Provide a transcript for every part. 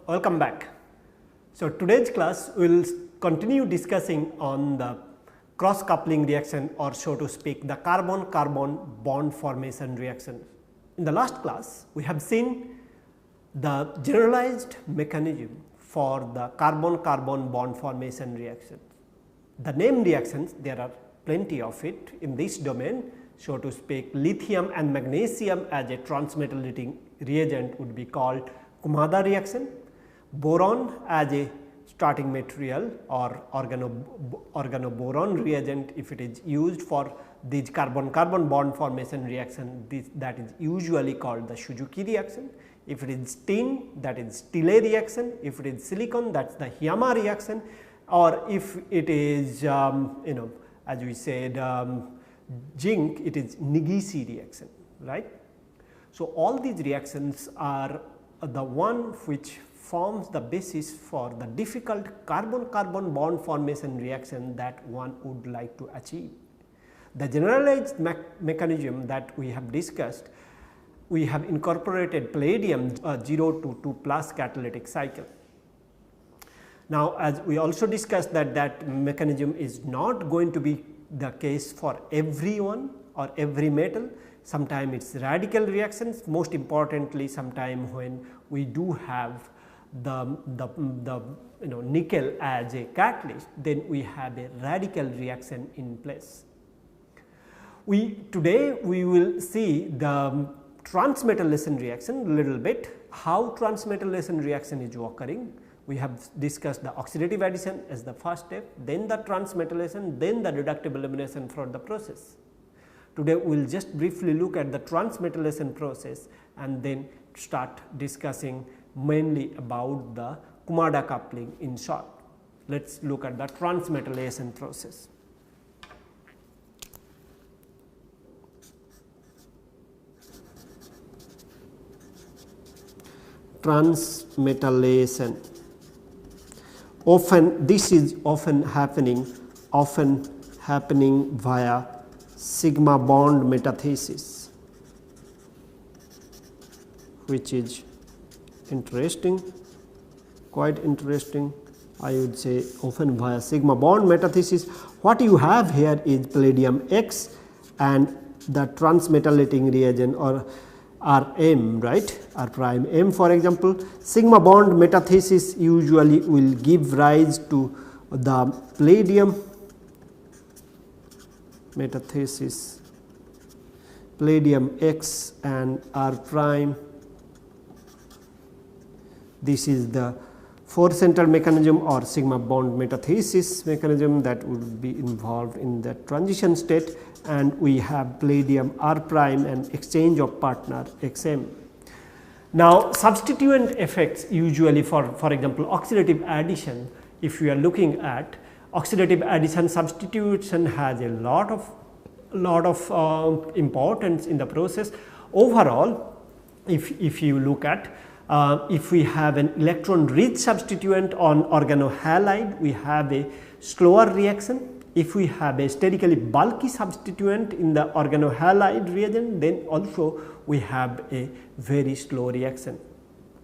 Welcome back. So, today's class we will continue discussing on the cross coupling reaction, or so to speak the carbon-carbon bond formation reaction. In the last class we have seen the generalized mechanism for the carbon-carbon bond formation reaction. The name reactions, there are plenty of it in this domain, so to speak. Lithium and magnesium as a transmetallation reagent would be called Kumada reaction. Boron as a starting material or organoboron reagent, if it is used for these carbon-carbon bond formation reaction, that is usually called the Shuki reaction. If it is tin, that is Stille reaction. If it is silicon, that is the Hiyama reaction, or if it is as we said zinc, it is Nigisi reaction, right. So, all these reactions are the one which forms the basis for the difficult carbon-carbon bond formation reaction that one would like to achieve. The generalized mechanism that we have discussed, we have incorporated palladium 0 to 2 plus catalytic cycle. Now, as we also discussed that mechanism is not going to be the case for everyone or every metal. Sometimes it is radical reactions, most importantly sometime when we do have the nickel as a catalyst, then we have a radical reaction in place. Today we will see the transmetallation reaction little bit, how transmetallation reaction is occurring. We have discussed the oxidative addition as the first step, then the transmetallation, then the reductive elimination for the process. Today we will just briefly look at the transmetallation process and then start discussing mainly about the Kumada coupling in short. Let us look at the transmetallation process. Transmetallation. This is often happening via sigma bond metathesis, which is interesting, quite interesting. I would say often via sigma bond metathesis. What you have here is palladium X and the transmetallating reagent or Rm, right, R prime M for example. Sigma bond metathesis usually will give rise to the palladium metathesis, palladium X and R prime. This is the 4 central mechanism or sigma bond metathesis mechanism that would be involved in the transition state, and we have palladium R prime and exchange of partner Xm. Now, substituent effects usually for example oxidative addition, if we are looking at oxidative addition, substitution has a lot of importance in the process. Overall, if you look at if we have an electron rich substituent on organohalide, we have a slower reaction. If we have a sterically bulky substituent in the organohalide reagent, then also we have a very slow reaction.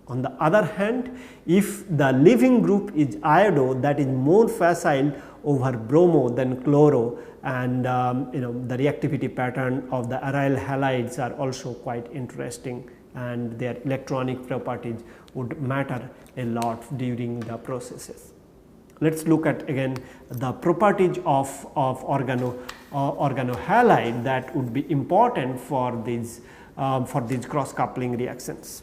On the other hand, if the leaving group is iodo, that is more facile over bromo than chloro, and the reactivity pattern of the aryl halides are also quite interesting, and their electronic properties would matter a lot during the processes. Let us look at again the properties of organohalide that would be important for these cross coupling reactions.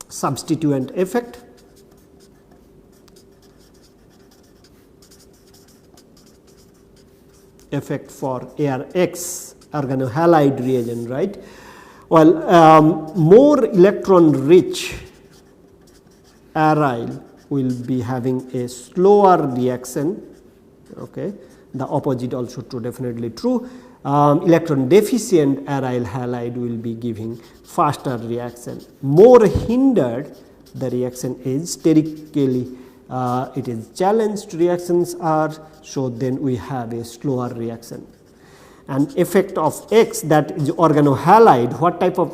Substituent effect, for ARX organohalide reagent, right. Well, more electron rich aryl will be having a slower reaction, okay. The opposite also true, definitely true. Electron deficient aryl halide will be giving faster reaction. More hindered the reaction is sterically it is challenged reactions are, so then we have a slower reaction. And effect of X, that is organohalide, what type of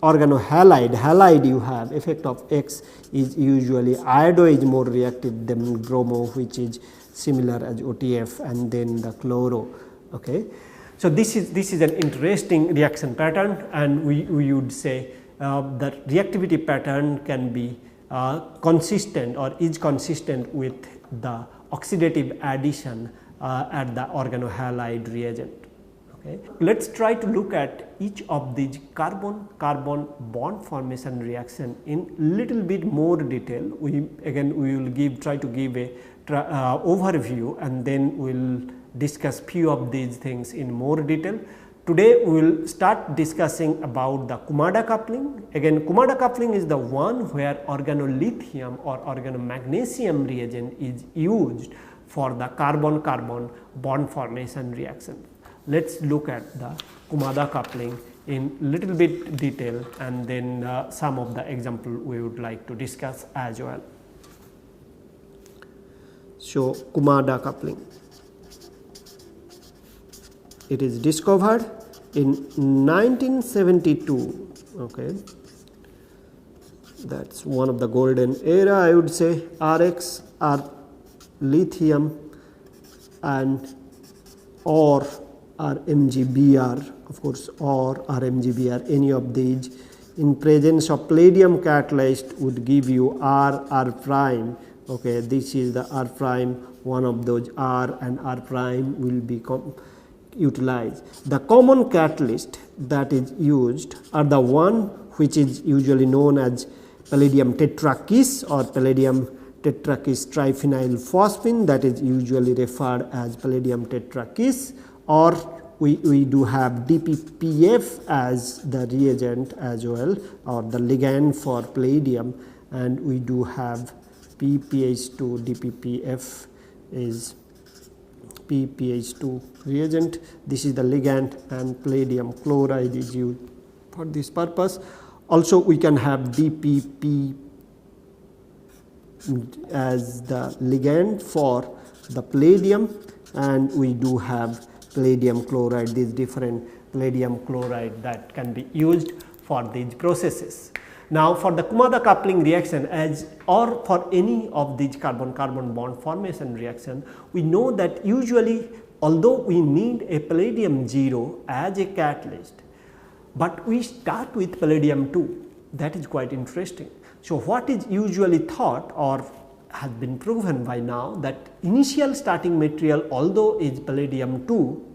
organohalide, halide you have, effect of X is usually iodo is more reactive than bromo, which is similar as OTF, and then the chloro. Okay. So, this is an interesting reaction pattern, and we would say that reactivity pattern can be consistent or is consistent with the oxidative addition at the organohalide reagent. Okay. Let us try to look at each of these carbon-carbon bond formation reaction in little bit more detail. We will try to give a overview, and then we will discuss few of these things in more detail. Today we will start discussing about the Kumada coupling. Again, Kumada coupling is the one where organolithium or organomagnesium reagent is used for the carbon-carbon bond formation reaction. Let us look at the Kumada coupling in little bit detail, and then some of the example we would like to discuss as well. So, Kumada coupling, it is discovered in 1972. Okay. That is one of the golden era, I would say. RX are lithium and or RMGBr, of course, or RMGBr, any of these in presence of palladium catalyst would give you R prime. Okay, this is the R prime, one of those R and R prime will be utilized. The common catalyst that is used are the one which is usually known as palladium tetrakis or palladium tetrakis triphenyl phosphine, that is usually referred as palladium tetrakis, or we do have DPPF as the reagent as well, or the ligand for palladium, and we do have PPH2 DPPF is PPH2 reagent. This is the ligand, and palladium chloride is used for this purpose. Also we can have DPP as the ligand for the palladium, and we do have palladium chloride, these different palladium chloride that can be used for these processes. Now, for the Kumada coupling reaction or for any of these carbon-carbon bond formation reaction, we know that usually although we need a palladium 0 as a catalyst, but we start with palladium 2. That is quite interesting. So, what is usually thought or has been proven by now that initial starting material, although is palladium 2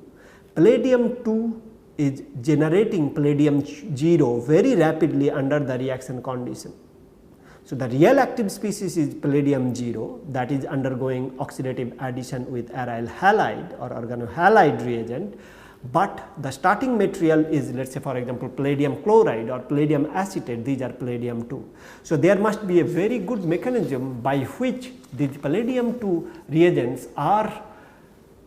is generating palladium 0 very rapidly under the reaction condition. So, the real active species is palladium 0 that is undergoing oxidative addition with aryl halide or organohalide reagent, but the starting material is, let us say for example, palladium chloride or palladium acetate, these are palladium 2. So, there must be a very good mechanism by which these palladium 2 reagents are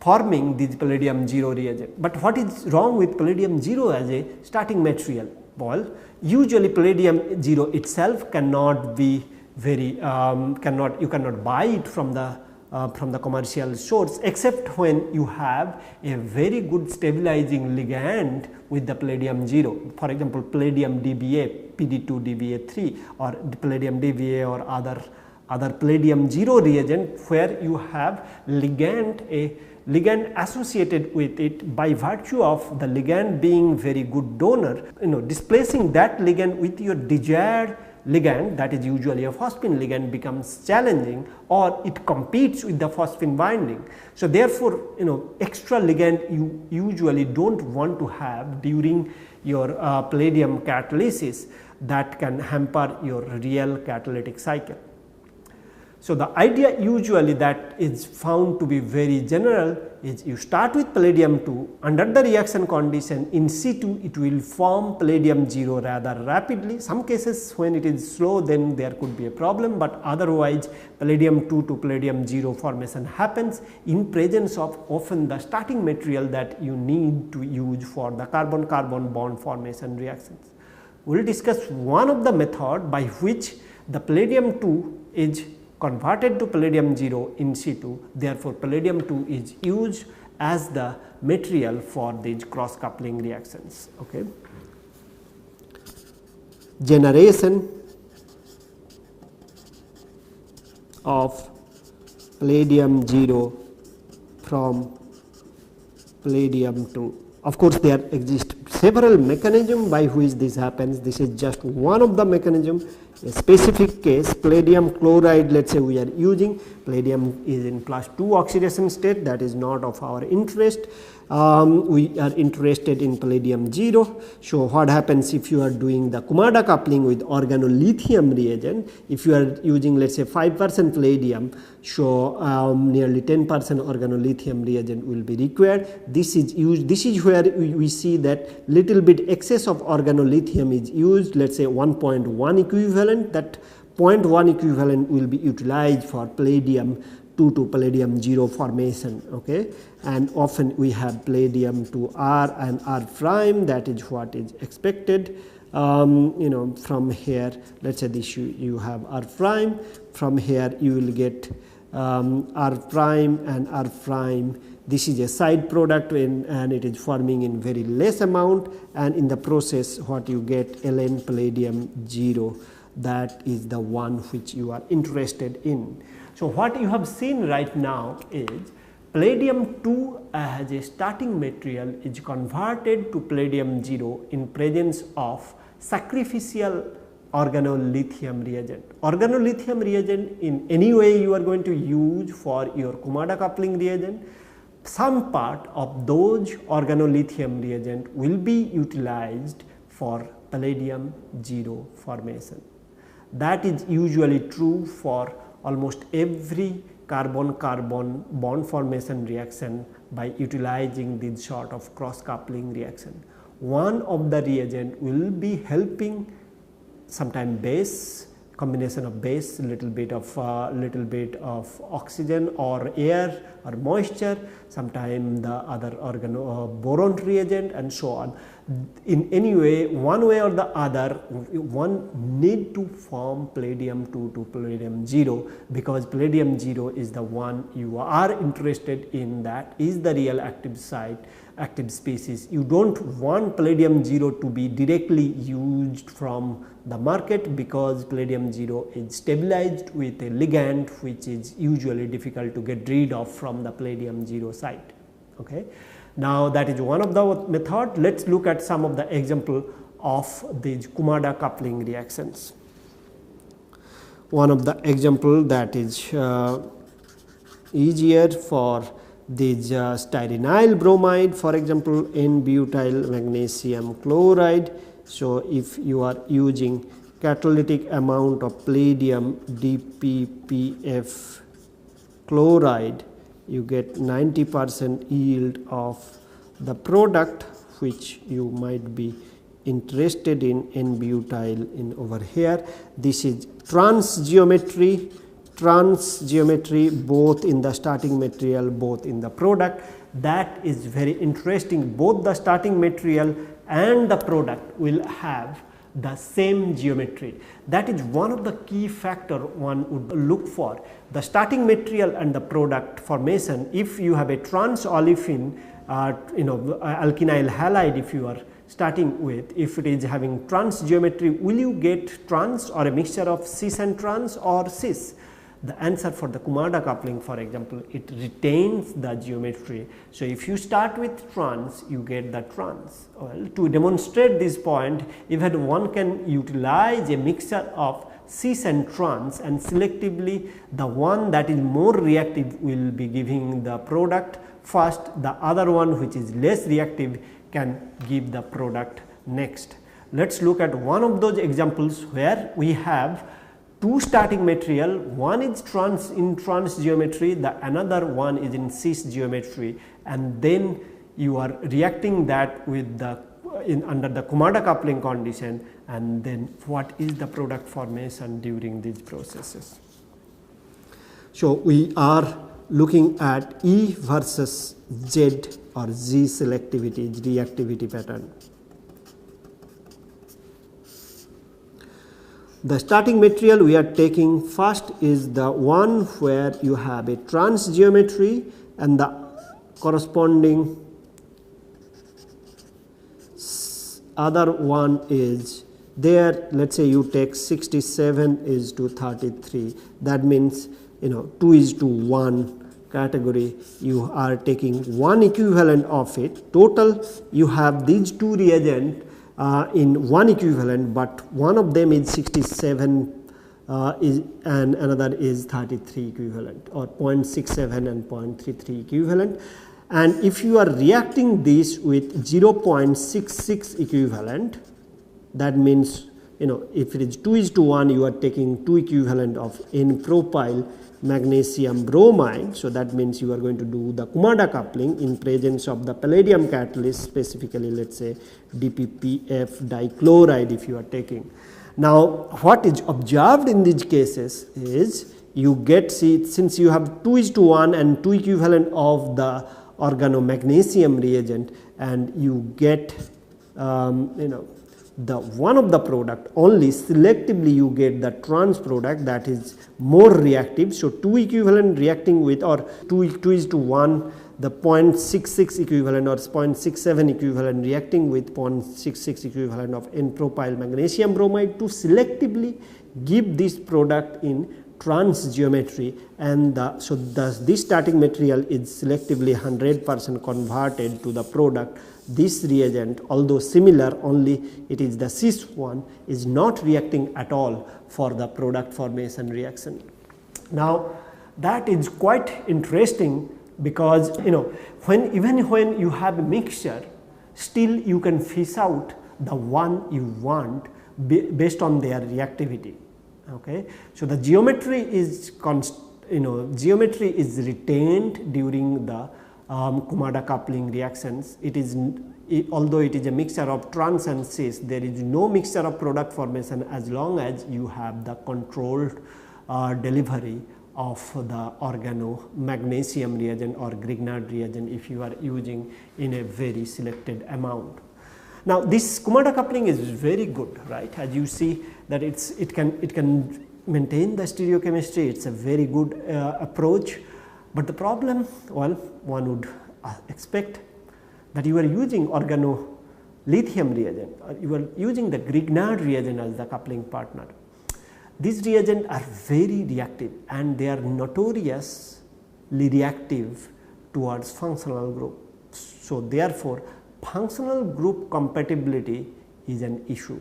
forming these palladium 0 reagent. But what is wrong with palladium 0 as a starting material? Well, usually palladium 0 itself cannot be very you cannot buy it from the commercial source, except when you have a very good stabilizing ligand with the palladium 0. For example, palladium DBA, PD2 DBA3 or palladium DBA or other palladium 0 reagent, where you have ligand associated with it by virtue of the ligand being very good donor, displacing that ligand with your desired ligand, that is usually a phosphine ligand, becomes challenging, or it competes with the phosphine binding. So, therefore, extra ligand you usually do not want to have during your palladium catalysis that can hamper your real catalytic cycle. So, the idea usually that is found to be very general is you start with palladium 2, under the reaction condition in situ it will form palladium 0 rather rapidly. Some cases when it is slow, then there could be a problem, but otherwise palladium 2 to palladium 0 formation happens in presence of often the starting material that you need to use for the carbon-carbon bond formation reactions. We will discuss one of the method by which the palladium 2 is converted to palladium 0 in situ. Therefore, palladium 2 is used as the material for these cross coupling reactions. Okay. generation of palladium 0 from palladium 2. Of course, there exist several mechanisms by which this happens. This is just one of the mechanism. A specific case, palladium chloride, let us say we are using, palladium is in +2 oxidation state, that is not of our interest. We are interested in palladium 0. So, what happens if you are doing the Kumada coupling with organolithium reagent? If you are using, let us say 5% palladium, so nearly 10% organolithium reagent will be required. This is used, this is where we see that little bit excess of organolithium is used, let us say 1.1 equivalent, that 0.1 equivalent will be utilized for palladium 2 to palladium 0 formation, okay. And often we have palladium to R and R prime, that is what is expected. You know, from here, let us say this you have R prime, from here you will get R prime and R prime. This is a side product and it is forming in very less amount, and in the process what you get Ln palladium 0, that is the one which you are interested in. So, what you have seen right now is palladium 2 as a starting material is converted to palladium 0 in presence of sacrificial organolithium reagent. Organolithium reagent in any way you are going to use for your Kumada coupling reagent, some part of those organolithium reagent will be utilized for palladium 0 formation. That is usually true for almost every carbon-carbon bond formation reaction by utilizing this sort of cross coupling reaction. One of the reagent will be helping sometime base, combination of base, little bit of oxygen or air or moisture, sometime the other boron reagent and so on. In any way, one way or the other, one need to form palladium 2 to palladium 0, because palladium 0 is the one you are interested in, that is the real active site, active species. You do not want palladium 0 to be directly used from the market, because palladium 0 is stabilized with a ligand which is usually difficult to get rid of from the palladium 0 site. Okay. Now, that is one of the method. Let us look at some of the example of these Kumada coupling reactions. One of the example that is easier for this styrenyl bromide, for example, N-butyl magnesium chloride. So, if you are using catalytic amount of palladium DPPF chloride, you get 90% yield of the product which you might be interested in N-butyl in over here. This is trans geometry both in the starting material, both in the product. That is very interesting. Both the starting material and the product will have the same geometry. That is one of the key factor one would look for. The starting material and the product formation, if you have a trans olefin, alkynyl halide, if you are starting with, if it is having trans geometry, will you get trans or a mixture of cis and trans or cis? The answer for the Kumada coupling, for example, it retains the geometry. So, if you start with trans, you get the trans. Well, to demonstrate this point, even one can utilize a mixture of cis and trans, and selectively the one that is more reactive will be giving the product first, the other one which is less reactive can give the product next. Let us look at one of those examples where we have two starting material, one is in trans geometry, the another one is in cis geometry, and then you are reacting that with the under the Kumada coupling condition, and then what is the product formation during these processes. So, we are looking at E versus Z or Z selectivity, reactivity pattern. The starting material we are taking first is the one where you have a trans geometry and the corresponding other one is there let us say you take 67 is to 33, that means 2 is to 1 category, you are taking one equivalent of it. Total you have these two reagent in one equivalent, but one of them is 67 and another is 33 equivalent, or 0.67 and 0.33 equivalent. And if you are reacting this with 0.66 equivalent, that means if it is 2 is to 1, you are taking 2 equivalent of N-propyl magnesium bromide. So that means you are going to do the Kumada coupling in presence of the palladium catalyst, specifically let us say DPPF dichloride if you are taking. Now what is observed in these cases is you get, see, since you have 2 is to 1 and 2 equivalent of the organomagnesium reagent, and you get the one of the product only, selectively you get the trans product that is more reactive. So 2 equivalent reacting with, or 2 is to 1, the 0.66 equivalent or 0.67 equivalent reacting with 0.66 equivalent of N-propyl magnesium bromide to selectively give this product in trans geometry, and so this starting material is selectively 100% converted to the product. This reagent, although similar, only it is the cis one, is not reacting at all for the product formation reaction. Now that is quite interesting, because even when you have a mixture, still you can fish out the one you want based on their reactivity. Okay. So the geometry is geometry is retained during the Kumada coupling reactions. It is, although it is a mixture of trans and cis, there is no mixture of product formation as long as you have the controlled delivery of the organomagnesium reagent or Grignard reagent if you are using in a very selected amount. Now this Kumada coupling is very good, right? As you see that it can maintain the stereochemistry. It's a very good approach, but the problem, well, one would expect that you are using organolithium reagent, or you are using the Grignard reagent as the coupling partner. These reagents are very reactive, and they are notoriously reactive towards functional group. So therefore functional group compatibility is an issue.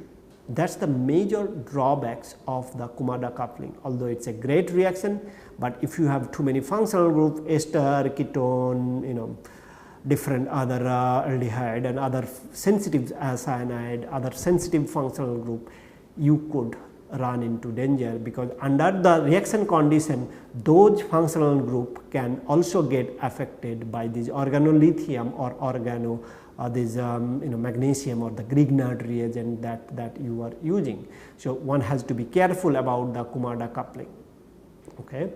That is the major drawbacks of the Kumada coupling. Although it is a great reaction, but if you have too many functional group, ester, ketone, different other aldehyde and other sensitive cyanide, other sensitive functional group, you could run into danger, because under the reaction condition those functional group can also get affected by this organolithium or magnesium or the Grignard reagent that you are using. So one has to be careful about the Kumada coupling. Okay.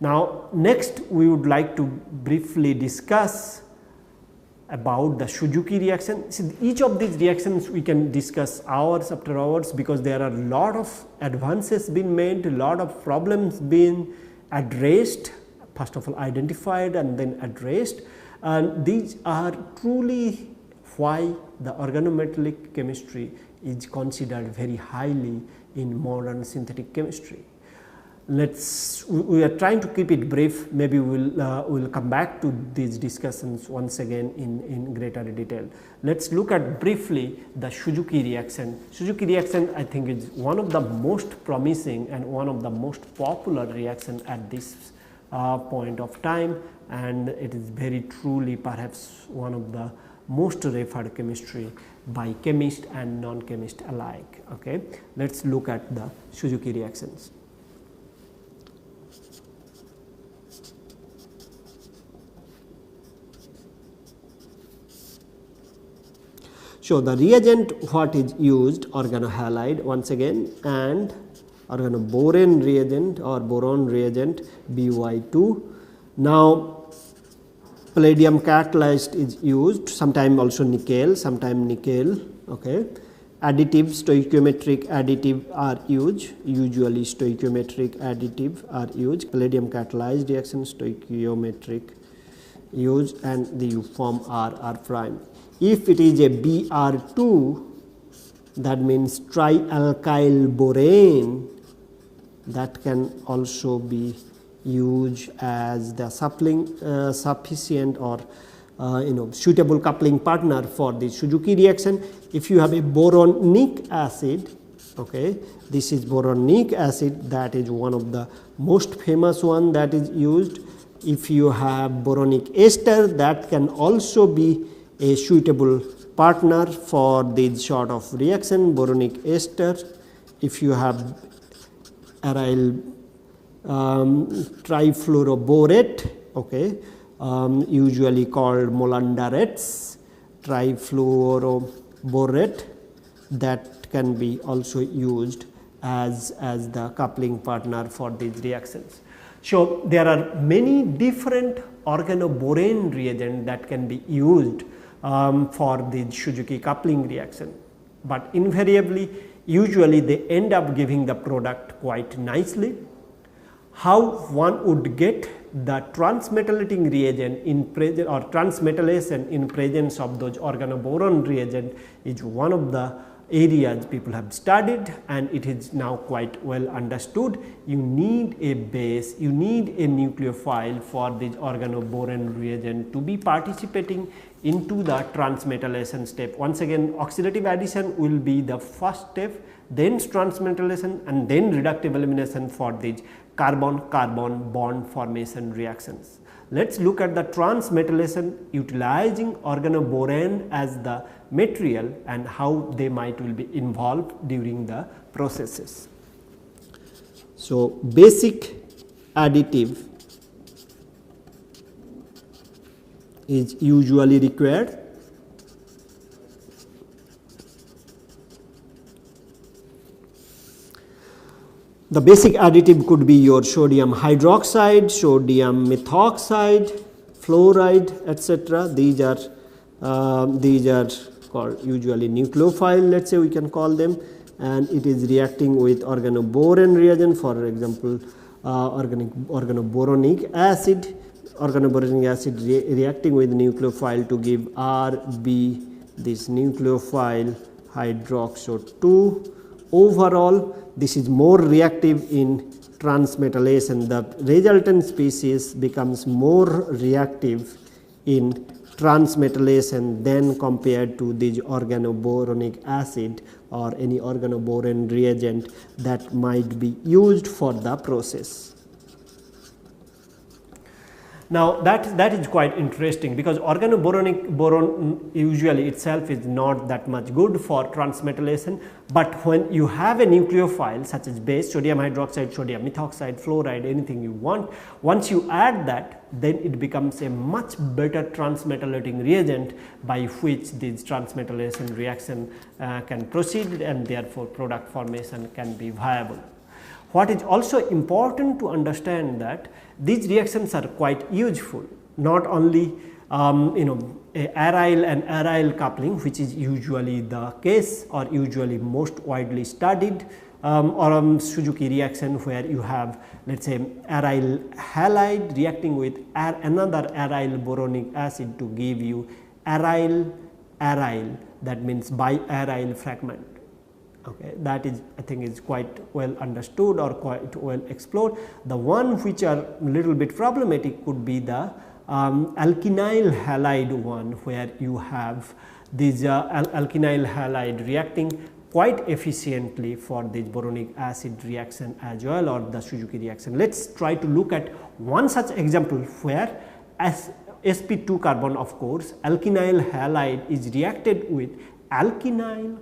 Now next we would like to briefly discuss about the Shuki reaction. See, each of these reactions we can discuss hours after hours, because there are a lot of advances being made, a lot of problems being addressed, first of all identified and then addressed, and these are truly why the organometallic chemistry is considered very highly in modern synthetic chemistry. We are trying to keep it brief. Maybe we'll come back to these discussions once again in greater detail. Let's look at briefly the Shuki reaction. Shuki reaction, I think, is one of the most promising and one of the most popular reaction at this point of time, and it is very truly perhaps one of the most referred chemistry by chemist and non-chemist alike. Okay. Let's look at the Shuki reactions. So the reagent what is used, organohalide once again, and organoboron reagent or boron reagent By2. Now palladium catalyst is used, sometime also nickel, sometime nickel. Okay. Additive, stoichiometric additive are used, usually stoichiometric additive are used, palladium catalyzed reaction stoichiometric used, and the U form R prime. If it is a Br2 that means trialkyl borane, that can also be used as the sufficient or suitable coupling partner for the Shuki reaction. If you have a boronic acid, okay, this is boronic acid, that is one of the most famous one that is used. If you have boronic ester, that can also be a suitable partner for this sort of reaction, boronic ester. If you have aryl trifluoroborate, okay, usually called mollandarates, trifluoroborate, that can be also used as the coupling partner for these reactions. So, there are many different organoborane reagents that can be used for the Shuki coupling reaction, but invariably usually they end up giving the product quite nicely. How one would get the transmetallating reagent in presence or transmetallation in presence of those organoboron reagent is one of the areas people have studied, and it is now quite well understood. You need a base, you need a nucleophile for this organoboron reagent to be participating into the transmetallation step. Once again, oxidative addition will be the first step, then transmetallation and then reductive elimination for these carbon-carbon bond formation reactions. Let us look at the transmetallation utilizing organoborane as the material and how they might will be involved during the processes. So, basic additive is usually required. The basic additive could be your sodium hydroxide, sodium methoxide, fluoride, etc. These are called usually nucleophile, let us say we can call them, and it is reacting with organoborane reagent, for example organoboronic acid. Organoboronic acid reacting with nucleophile to give RB, this nucleophile hydroxo 2. Overall, this is more reactive in transmetallation. The resultant species becomes more reactive in transmetallation than compared to this organoboronic acid or any organoborane reagent that might be used for the process. Now, that is quite interesting, because boron usually itself is not that much good for transmetallation, but when you have a nucleophile such as base, sodium hydroxide, sodium methoxide, fluoride, anything you want, once you add that, then it becomes a much better transmetallating reagent by which this transmetallation reaction can proceed, and therefore product formation can be viable. What is also important to understand that these reactions are quite useful, not only aryl and aryl coupling, which is usually the case or usually most widely studied, or Shuki reaction where you have, let us say, aryl halide reacting with another aryl boronic acid to give you aryl, that means biaryl fragment. Okay, that is, I think, is quite well understood or quite well explored. The one which are little bit problematic could be the alkynyl halide one, where you have this alkynyl halide reacting quite efficiently for this boronic acid reaction as well, or the Shuki reaction. Let us try to look at one such example where as sp2 carbon, of course, alkynyl halide is reacted with alkynyl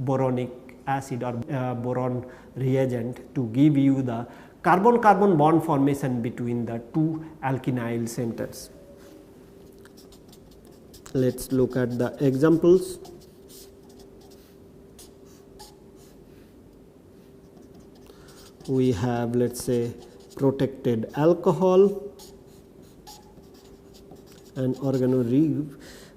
boronic acid or boron reagent to give you the carbon-carbon bond formation between the two alkynyl centers. Let us look at the examples. We have, let us say, protected alcohol and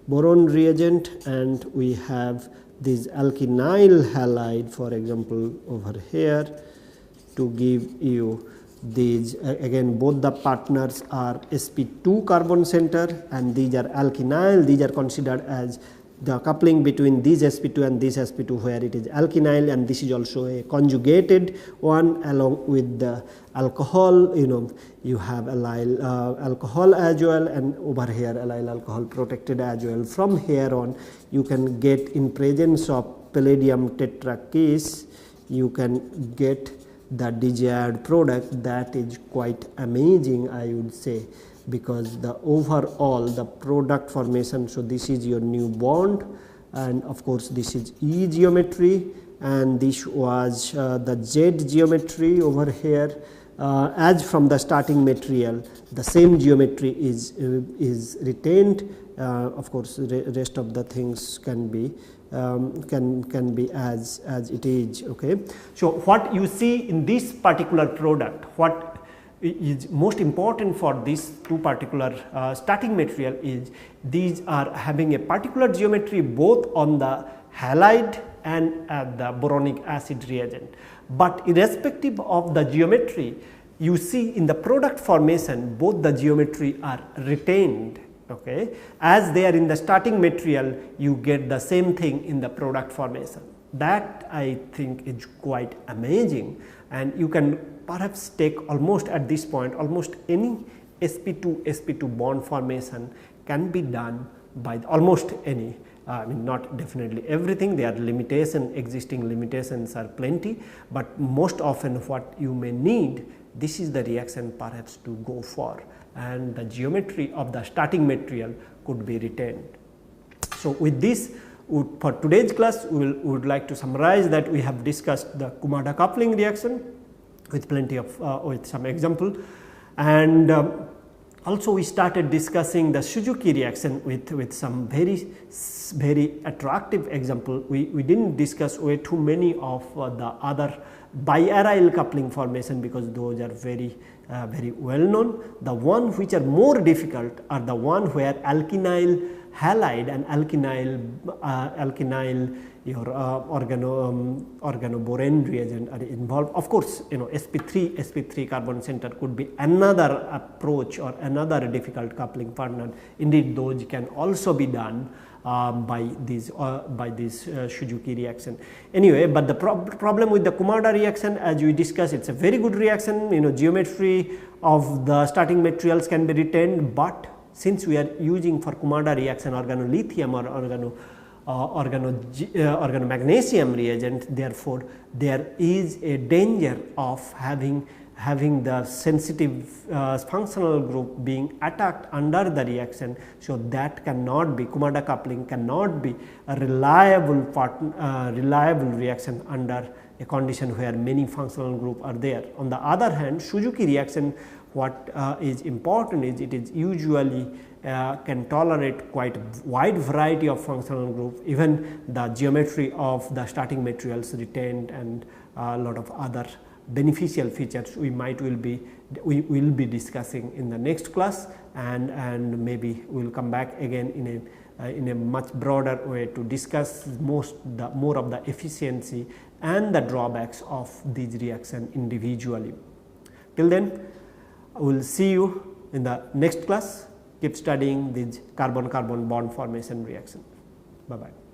boron reagent, and we have this alkynyl halide, for example, over here to give you these, again both the partners are sp2 carbon center and these are alkynyl, these are considered as the coupling between this sp2 and this sp2 where it is alkynyl, and this is also a conjugated one along with the alcohol. You have allyl alcohol as well, and over here allyl alcohol protected as well. From here on you can get, in presence of palladium tetrakis, you can get the desired product. That is quite amazing, I would say, because the overall the product formation. So this is your new bond, and of course this is E geometry, and this was the Z geometry over here. As from the starting material, the same geometry is retained. Of course the rest of the things can be as it is. Okay. So what you see in this particular product, what is most important for this two particular starting material is these are having a particular geometry both on the halide and the boronic acid reagent, but irrespective of the geometry, you see in the product formation both the geometry are retained. Okay. As they are in the starting material, you get the same thing in the product formation. That I think is quite amazing, and you can perhaps take almost at this point almost any sp2 bond formation can be done by almost any. I mean, not definitely everything, there are existing limitations are plenty, but most often what you may need, this is the reaction perhaps to go for, and the geometry of the starting material could be retained. So with this, for today's class we would like to summarize that we have discussed the Kumada coupling reaction with plenty of with some example, and also we started discussing the Shuki reaction with some very attractive example. We did not discuss way too many of the other biaryl coupling formation because those are very well known. The one which are more difficult are the one where alkynyl halide and alkynyl your organoborane reagent are involved. Of course, sp3 carbon center could be another approach or another difficult coupling partner. Indeed, those can also be done by this Shuki reaction. Anyway, but the problem with the Kumada reaction, as we discussed, it's a very good reaction. Geometry of the starting materials can be retained, but since we are using for Kumada reaction organolithium or organomagnesium reagent, therefore there is a danger of having the sensitive functional group being attacked under the reaction. So that cannot be, Kumada coupling cannot be a reliable reaction under a condition where many functional group are there. On the other hand, Shuki reaction, what is important is it is usually can tolerate quite wide variety of functional group, even the geometry of the starting materials retained, and a lot of other beneficial features we will be discussing in the next class, and maybe we will come back again in a much broader way to discuss more of the efficiency and the drawbacks of these reactions individually. Till then, we will see you in the next class. Keep studying these carbon-carbon bond formation reaction. Bye bye.